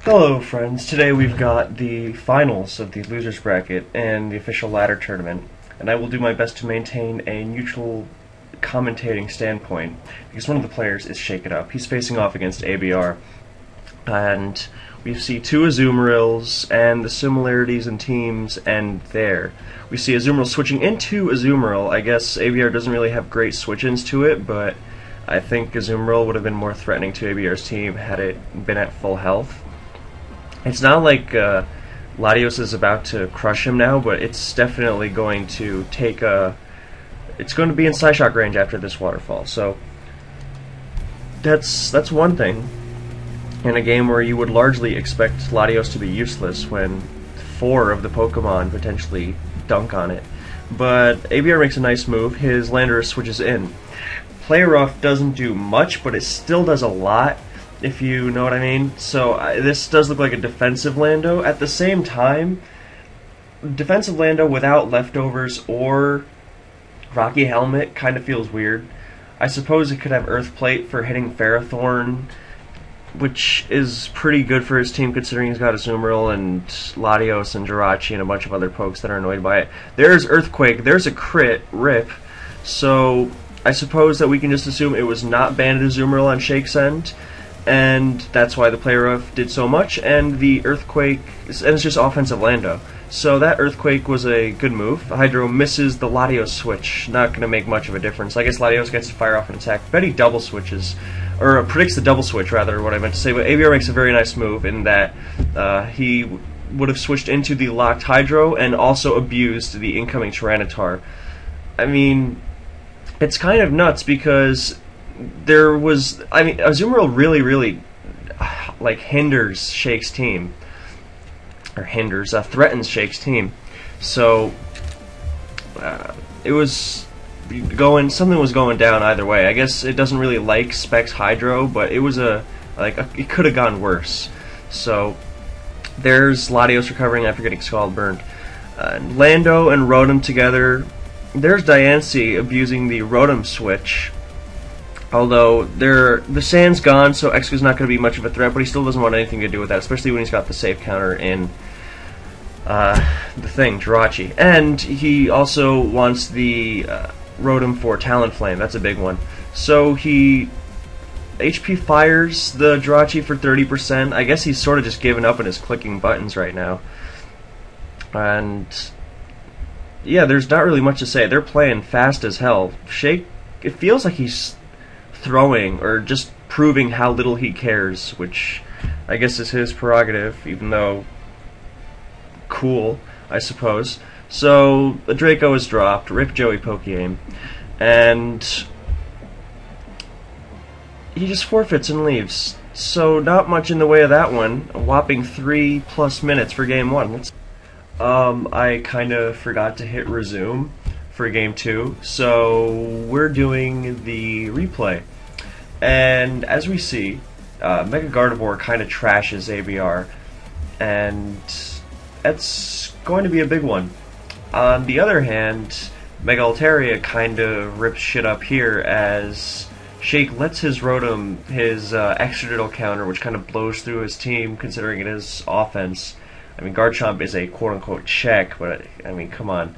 Hello friends, today we've got the finals of the losers bracket and the official ladder tournament, and I will do my best to maintain a neutral commentating standpoint because one of the players is Shake It Up. He's facing off against ABR, and we see two Azumarils and the similarities in teams end there. We see Azumarill switching into Azumarill. I guess ABR doesn't really have great switch-ins to it, but I think Azumarill would have been more threatening to ABR's team had it been at full health. It's not like Latios is about to crush him now, but it's definitely going to take a... It's going to be in Psyshock range after this waterfall, so that's one thing in a game where you would largely expect Latios to be useless when 4 of the Pokemon potentially dunk on it. But ABR makes a nice move. His Landorus switches in. Play Rough doesn't do much, but it still does a lot, if you know what I mean. So this does look like a defensive Lando. At the same time, defensive Lando without leftovers or Rocky Helmet kind of feels weird. I suppose it could have Earth Plate for hitting Ferrothorn, which is pretty good for his team considering he's got Azumarill and Latios and Jirachi and a bunch of other pokes that are annoyed by it. There's Earthquake, there's a crit, rip, so I suppose that we can just assume it was not banded Azumarill on Shake's end, and that's why the player of did so much, and the Earthquake, and it's just offensive Lando. So that Earthquake was a good move. Hydro misses the Latios switch, not going to make much of a difference. I guess Latios gets to fire off an attack. Bet he double switches, or predicts the double switch rather, what I meant to say, but ABR makes a very nice move in that he would have switched into the locked Hydro and also abused the incoming Tyranitar. I mean, it's kind of nuts because Azumarill really like hinders Shake's team, or threatens Shake's team. So it was something was going down either way. I guess it doesn't really like Specs Hydro, but it was it could have gone worse. So there's Latios recovering after getting Scald Burned. Lando and Rotom together. There's Diancie abusing the Rotom switch. Although the sand's gone, so Exca's not going to be much of a threat, but he still doesn't want anything to do with that, especially when he's got the save counter in the thing, Jirachi. And he also wants the Rotom for Talonflame. That's a big one. So he HP fires the Jirachi for 30%. I guess he's sort of just given up and is clicking buttons right now. And yeah, there's not really much to say. They're playing fast as hell. Shake, it feels like he's throwing or just proving how little he cares, which I guess is his prerogative, even though cool, I suppose. So the Draco is dropped, rip Joey Pokeaim, and he just forfeits and leaves. So not much in the way of that one. A whopping 3+ minutes for game 1. I kind of forgot to hit resume for game 2, so we're doing the replay. And as we see, Mega Gardevoir kind of trashes ABR, and that's going to be a big one. On the other hand, Mega Altaria kind of rips shit up here as Shake lets his Rotom, his Extradital counter, which kind of blows through his team considering it is offense. I mean, Garchomp is a quote-unquote check, but I mean, come on.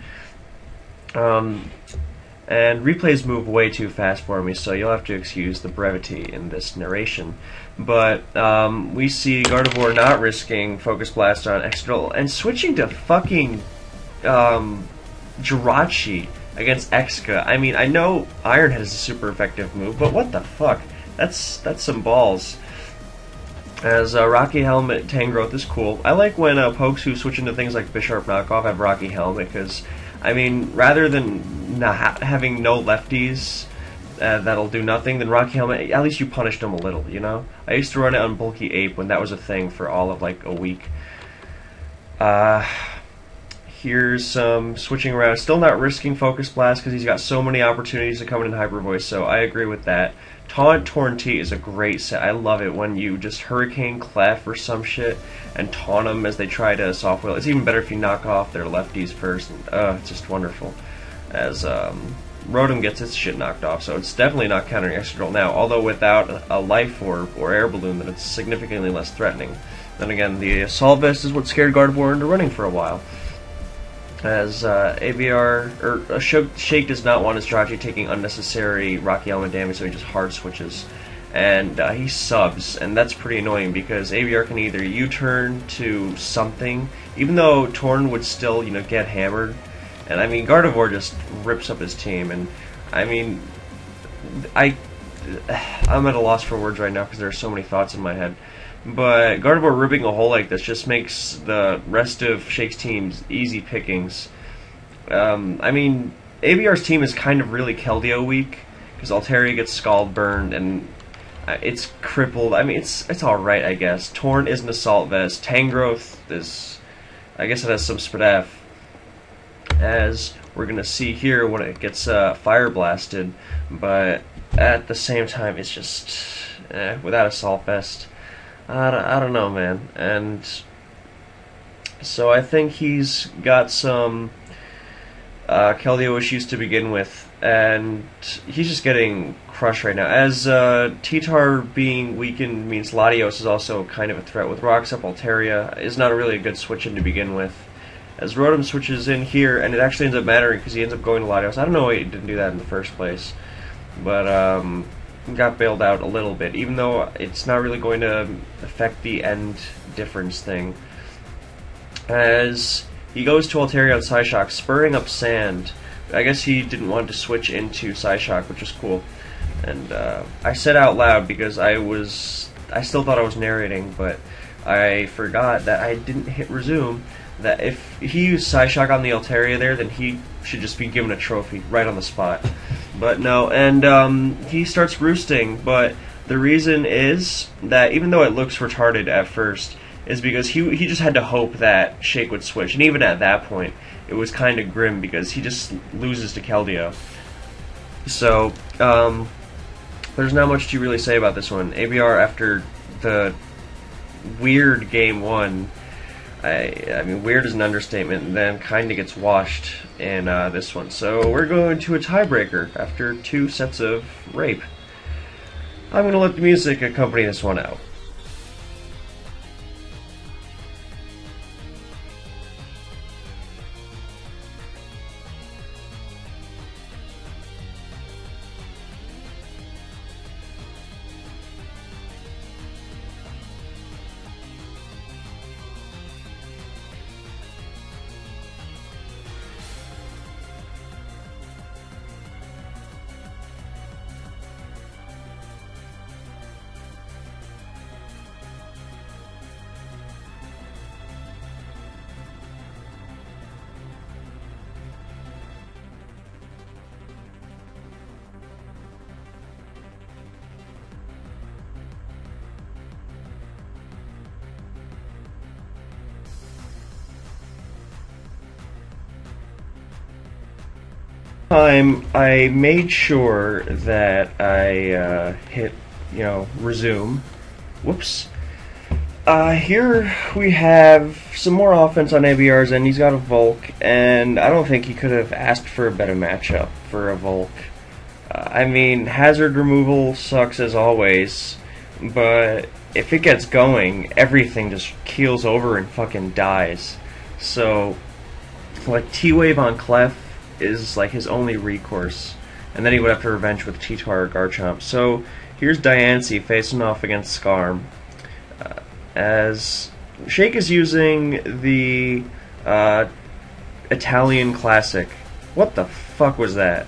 And replays move way too fast for me, so you'll have to excuse the brevity in this narration. But we see Gardevoir not risking Focus Blast on Extradital and switching to fucking Jirachi against Exca. I mean, I know Iron Head is a super effective move, but what the fuck? That's some balls. As Rocky Helmet Tangrowth is cool. I like when pokes who switch into things like Bisharp Knockoff have Rocky Helmet, because, I mean, rather than having no lefties that'll do nothing, then Rocky Helmet, at least you punished them a little, you know? I used to run it on Bulky Ape when that was a thing for all of, like, a week. Here's some switching around. Still not risking Focus Blast because he's got so many opportunities to come in Hyper Voice, so I agree with that. Taunt Torn-T is a great set. I love it when you just Hurricane Clef or some shit and taunt them as they try to soft wheel. It's even better if you knock off their lefties first. It's just wonderful. As Rotom gets its shit knocked off, so it's definitely not countering Extra Drill now, although without a Life Orb or Air Balloon, then it's significantly less threatening. Then again, the Assault Vest is what scared Gardevoir into running for a while. As ABR, or Shake does not want his Jirachi taking unnecessary Rocky Element damage, so he just hard switches. And he subs, and that's pretty annoying because ABR can either U-turn to something, even though Torn would still, get hammered. And I mean, Gardevoir just rips up his team, and I mean, I'm at a loss for words right now because there are so many thoughts in my head. But Gardevoir ripping a hole like this just makes the rest of Shake's teams easy pickings. I mean, ABR's team is kind of really Keldeo weak because Altaria gets Scald burned and it's crippled. I mean, it's all right, I guess. Torn is an Assault Vest. Tangrowth is, I guess, it has some Spadaf, as we're gonna see here when it gets Fire Blasted. But at the same time, it's just without Assault Vest. I don't know, man. And so I think he's got some Keldeo issues to begin with, and he's just getting crushed right now. As T-Tar being weakened means Latios is also kind of a threat. With Rocks up, Altaria is not really a good switch in to begin with. As Rotom switches in here, and it actually ends up mattering because he ends up going to Latios. I don't know why he didn't do that in the first place, but got bailed out a little bit, even though it's not really going to affect the end difference thing. As he goes to Altaria on Psyshock, spurring up Sand. I guess he didn't want to switch into Psyshock, which is cool. And I said out loud because I still thought I was narrating, but I forgot that I didn't hit resume, that if he used Psyshock on the Altaria there, then he should just be given a trophy right on the spot. But no, and he starts roosting, but the reason is that even though it looks retarded at first, is because he just had to hope that Shake would switch, and even at that point, it was kind of grim because he just loses to Keldeo. So, there's not much to really say about this one. ABR, after the weird game one, I mean, weird is an understatement, and then kind of gets washed in this one. So we're going to a tiebreaker after 2 sets of rape. I'm going to let the music accompany this one out. I made sure that I hit, resume. Whoops. Here we have some more offense on ABR's end. He's got a Volk, and I don't think he could have asked for a better matchup for a Volk. I mean, hazard removal sucks as always, but if it gets going, everything just keels over and fucking dies. So, like, T-Wave on Clef is like his only recourse, and then he would have to revenge with T-Tar or Garchomp. So here's Diancie facing off against Skarm, as Shake is using the Italian Classic. What the fuck was that?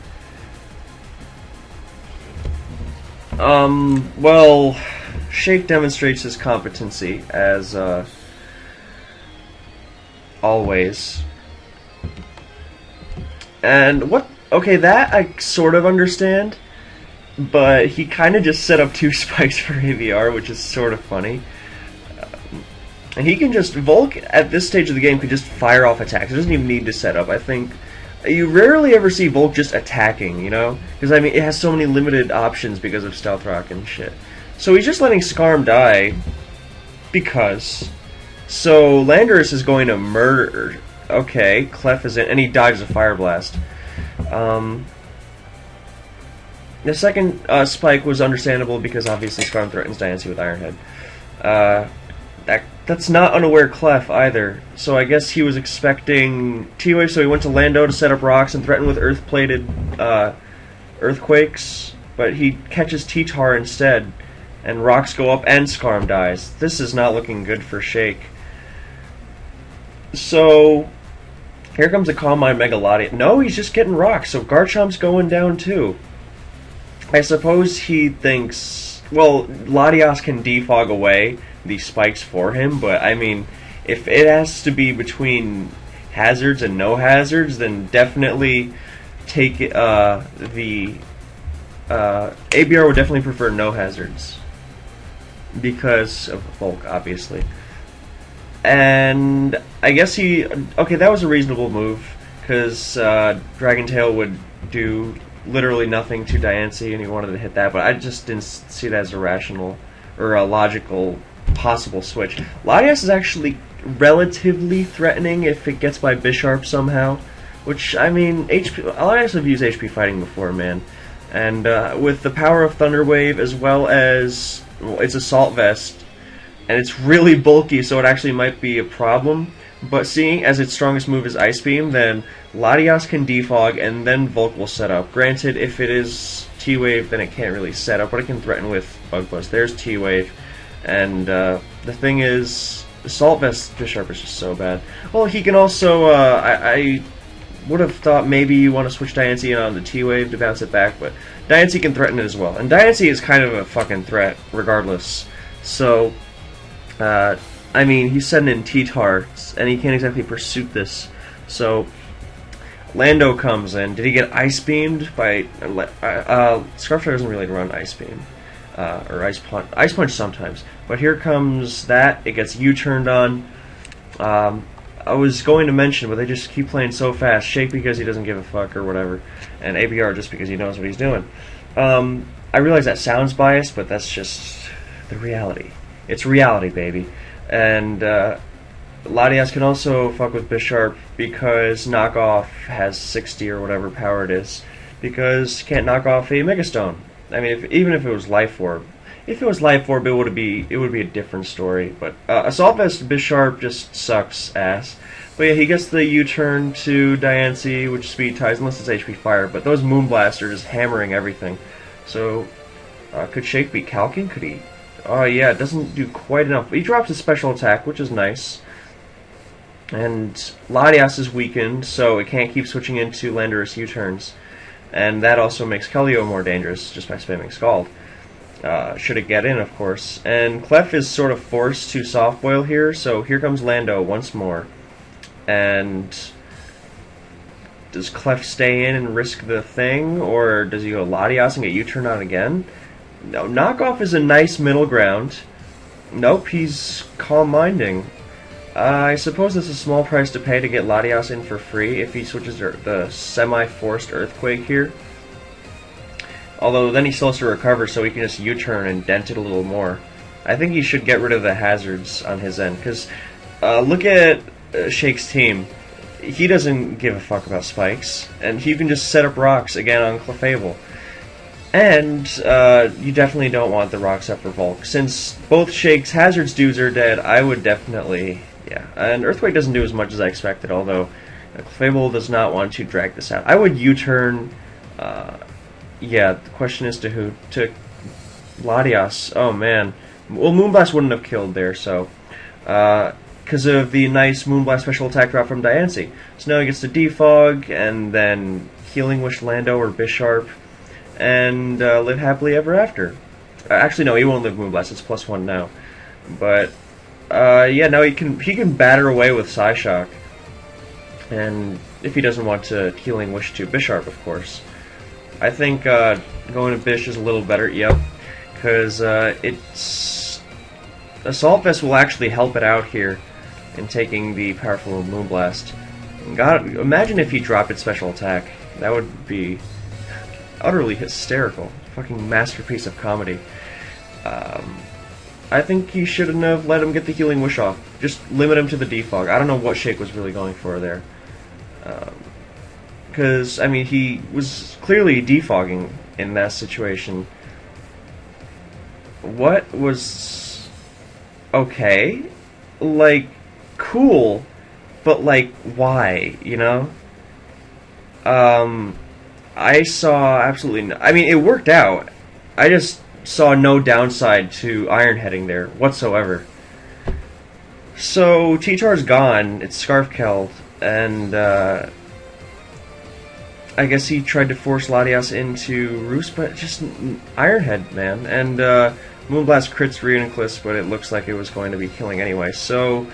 Well, Shake demonstrates his competency as always. And what? Okay, that I sort of understand, but he kind of just set up 2 spikes for ABR, which is sort of funny. And he can just, Volk at this stage of the game can just fire off attacks. It doesn't even need to set up. I think you rarely ever see Volk just attacking, because I mean it has so many limited options because of Stealth Rock and shit. So he's just letting Skarm die because. So Landorus is going to murder. Okay, Clef is in, and he dives a Fire Blast. The second spike was understandable because obviously Skarm threatens Diancie with Iron Head. That's not unaware Clef either. So I guess he was expecting T-Wave, so he went to Lando to set up rocks and threaten with earth-plated earthquakes, but he catches T-Tar instead, and rocks go up and Skarm dies. This is not looking good for Shake. So here comes a Calm Mind Mega Latias. No, he's just getting rocks, so Garchomp's going down too. I suppose he thinks, well, Latias can defog away the spikes for him, but I mean, if it has to be between hazards and no hazards, then definitely take the ABR would definitely prefer no hazards because of Volk, obviously. And I guess okay, that was a reasonable move because Dragon Tail would do literally nothing to Diancie, and he wanted to hit that, but I just didn't see it as a rational or a logical possible switch. Latias is actually relatively threatening if it gets by Bisharp somehow, which, I mean, Latias have used HP fighting before, man. And with the power of Thunder Wave, as well as, well, it's Assault Vest, and it's really bulky, so it actually might be a problem. But seeing as its strongest move is Ice Beam, then Latias can defog, and then Volk will set up. Granted, if it is T-Wave, then it can't really set up, but it can threaten with Bug Buzz. There's T-Wave. And the thing is, Assault Vest Bisharp is just so bad. Well, he can also, I would have thought maybe you want to switch Diancie in on the T-Wave to bounce it back, but Diancie can threaten it as well. And Diancie is kind of a fucking threat, regardless. So, I mean, he's sending in T-Tar, and he can't exactly pursuit this. So, Lando comes in. Did he get Ice Beamed by... Scarfire doesn't really run Ice Beam. Or Ice Punch. Ice Punch sometimes. But here comes that. It gets U-turned on. I was going to mention, but they just keep playing so fast. Shake because he doesn't give a fuck or whatever. And ABR just because he knows what he's doing. I realize that sounds biased, but that's just the reality. It's reality, baby. And Latias can also fuck with Bisharp because Knockoff has 60 or whatever power it is. Because can't knock off a Megastone. I mean, even if it was Life Orb. If it was Life Orb, it would be a different story. But Assault Vest Bisharp just sucks ass. But yeah, he gets the U-turn to Diancie, which speed ties, unless it's HP Fire. But those Moonblast are just hammering everything. So, could Shake be calcing? Could he? Oh yeah, it doesn't do quite enough. He drops his special attack, which is nice. And Latias is weakened, so it can't keep switching into Landorus U-turns. And that also makes Kelio more dangerous, just by spamming Scald. Should it get in, of course. And Clef is sort of forced to soft boil here, so here comes Lando once more. And does Clef stay in and risk the thing, or does he go Latias and get U-turn on again? No, Knockoff is a nice middle ground. Nope, he's calm-minding. I suppose that's a small price to pay to get Latias in for free if he switches the semi-forced Earthquake here. Although then he still has to recover, so he can just U-turn and dent it a little more. I think he should get rid of the hazards on his end, because look at Shake's team. He doesn't give a fuck about spikes, and he can just set up rocks again on Clefable. And you definitely don't want the rocks up for Volk. Since both Shake's hazards dudes are dead, I would definitely... Yeah, and Earthquake doesn't do as much as I expected, although Clefable does not want to drag this out. I would U-turn... yeah, the question is to who? To Latias. Oh, man. Well, Moonblast wouldn't have killed there, so... because of the nice Moonblast special attack drop from Diancie. So now he gets to Defog, and then Healing Wish Lando or Bisharp, and live happily ever after. Actually, no, he won't live Moonblast. It's +1 now. But... yeah, now he can batter away with Psyshock. And if he doesn't want to Healing Wish to Bisharp, of course. I think going to Bish is a little better, yep. Because it's... Assault Vest will actually help it out here in taking the powerful Moonblast. God, imagine if he dropped its special attack. That would be utterly hysterical. Fucking masterpiece of comedy. I think he shouldn't have let him get the Healing Wish off. Just limit him to the defog. I don't know what Shake was really going for there. Because, I mean, he was clearly defogging in that situation. What was... Okay. like, cool, but like, why? You know? I saw absolutely no, I mean, it worked out. I just saw no downside to Iron Heading there whatsoever. So T-Tar's gone, it's Scarf Keld, and I guess he tried to force Latias into Roost, but just Ironhead, man. And Moonblast crits Reuniclus, but it looks like it was going to be killing anyway. So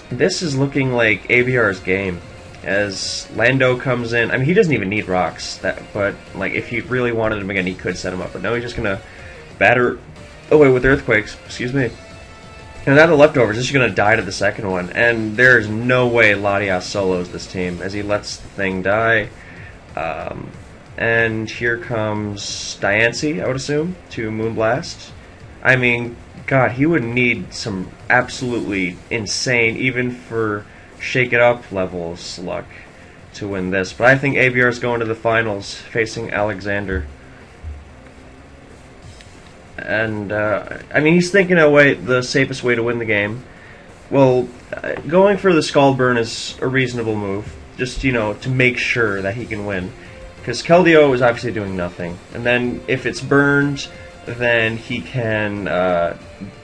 this is looking like ABR's game. As Lando comes in, I mean, he doesn't even need rocks, but like if he really wanted him again, he could set him up. But no, he's just gonna batter away with earthquakes. Excuse me. And now the leftovers, just gonna die to the second one, and there's no way Latias solos this team as he lets the thing die. And here comes Diancie, I would assume, to Moonblast. I mean, God, he would need some absolutely insane, even for shake it up levels luck to win this. But I think ABR is going to the finals facing Alexander. And I mean, he's thinking the safest way to win the game. Well, going for the Scald Burn is a reasonable move, just to make sure that he can win, because Keldeo is obviously doing nothing. And then if it's burned, then he can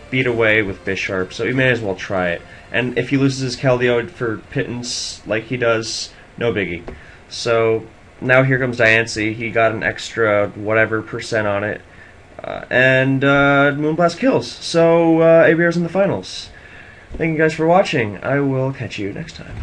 beat away with Bisharp. So he may as well try it. And if he loses his Keldeo for pittance like he does, no biggie. So now here comes Diancie. He got an extra whatever percent on it. And Moonblast kills. So ABR's in the finals. Thank you guys for watching. I will catch you next time.